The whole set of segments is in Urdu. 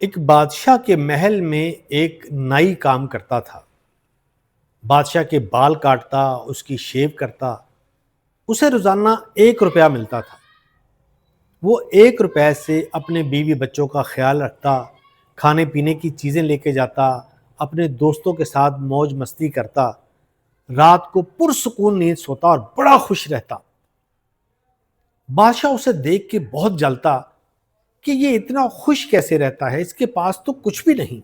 ایک بادشاہ کے محل میں ایک نائی کام کرتا تھا۔ بادشاہ کے بال کاٹتا، اس کی شیو کرتا، اسے روزانہ 1 روپیہ ملتا تھا۔ وہ 1 روپے سے اپنے بیوی بچوں کا خیال رکھتا، کھانے پینے کی چیزیں لے کے جاتا، اپنے دوستوں کے ساتھ موج مستی کرتا، رات کو پرسکون نیند سوتا اور بڑا خوش رہتا۔ بادشاہ اسے دیکھ کے بہت جلتا کہ یہ اتنا خوش کیسے رہتا ہے، اس کے پاس تو کچھ بھی نہیں۔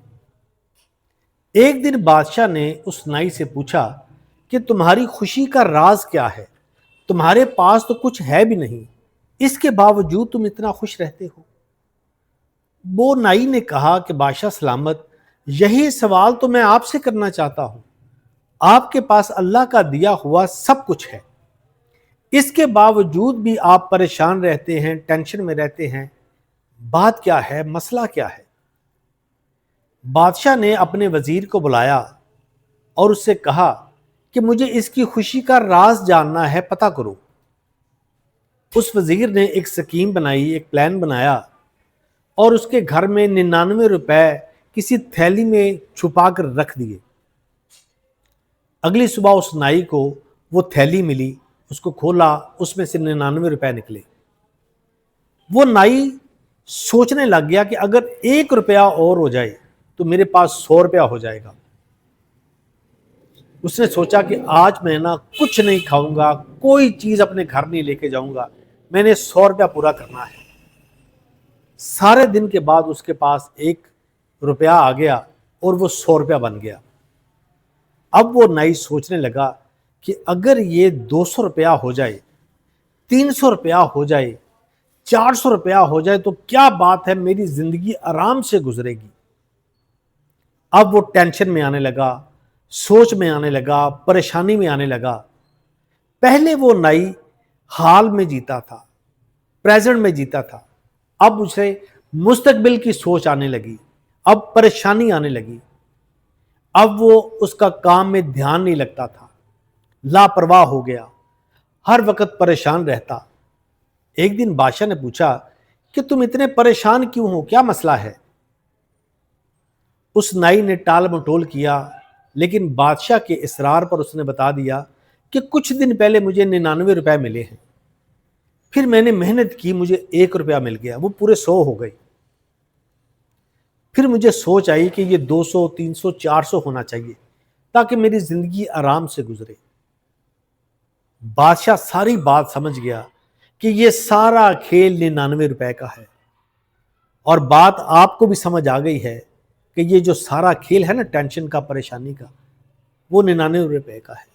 ایک دن بادشاہ نے اس نائی سے پوچھا کہ تمہاری خوشی کا راز کیا ہے؟ تمہارے پاس تو کچھ ہے بھی نہیں، اس کے باوجود تم اتنا خوش رہتے ہو۔ وہ نائی نے کہا کہ بادشاہ سلامت، یہی سوال تو میں آپ سے کرنا چاہتا ہوں۔ آپ کے پاس اللہ کا دیا ہوا سب کچھ ہے، اس کے باوجود بھی آپ پریشان رہتے ہیں، ٹینشن میں رہتے ہیں۔ بات کیا ہے؟ مسئلہ کیا ہے؟ بادشاہ نے اپنے وزیر کو بلایا اور اس سے کہا کہ مجھے اس کی خوشی کا راز جاننا ہے، پتہ کرو۔ اس وزیر نے ایک سکیم بنائی، ایک پلان بنایا اور اس کے گھر میں 99 روپے کسی تھیلی میں چھپا کر رکھ دیے۔ اگلی صبح اس نائی کو وہ تھیلی ملی، اس کو کھولا، اس میں سے 99 روپے نکلے۔ وہ نائی سوچنے لگ گیا کہ اگر 1 روپیہ اور ہو جائے تو میرے پاس 100 روپیہ ہو جائے گا۔ اس نے سوچا کہ آج میں کچھ نہیں کھاؤں گا، کوئی چیز اپنے گھر نہیں لے کے جاؤں گا، میں نے 100 روپیہ پورا کرنا ہے۔ سارے دن کے بعد اس کے پاس 1 روپیہ آ گیا اور وہ 100 روپیہ بن گیا۔ اب وہ نائی سوچنے لگا کہ اگر یہ 200 روپیہ ہو جائے، 300 روپیہ ہو جائے، 400 روپیہ ہو جائے تو کیا بات ہے، میری زندگی آرام سے گزرے گی۔ اب وہ ٹینشن میں آنے لگا، سوچ میں آنے لگا، پریشانی میں آنے لگا۔ پہلے وہ نائی حال میں جیتا تھا، پریزنٹ میں جیتا تھا، اب اسے مستقبل کی سوچ آنے لگی، اب پریشانی آنے لگی۔ اب وہ اس کا کام میں دھیان نہیں لگتا تھا، لاپرواہ ہو گیا، ہر وقت پریشان رہتا۔ ایک دن بادشاہ نے پوچھا کہ تم اتنے پریشان کیوں ہو، کیا مسئلہ ہے؟ اس نائی نے ٹال مٹول کیا، لیکن بادشاہ کے اصرار پر اس نے بتا دیا کہ کچھ دن پہلے مجھے 99 روپے ملے ہیں، پھر میں نے محنت کی، مجھے 1 روپیہ مل گیا، وہ پورے 100 ہو گئی۔ پھر مجھے سوچ آئی کہ یہ 200، 300، 400 ہونا چاہیے تاکہ میری زندگی آرام سے گزرے۔ بادشاہ ساری بات سمجھ گیا کہ یہ سارا کھیل 99 روپے کا ہے، اور بات آپ کو بھی سمجھ آ گئی ہے کہ یہ جو سارا کھیل ہے نا ٹینشن کا، پریشانی کا، وہ 99 روپے کا ہے۔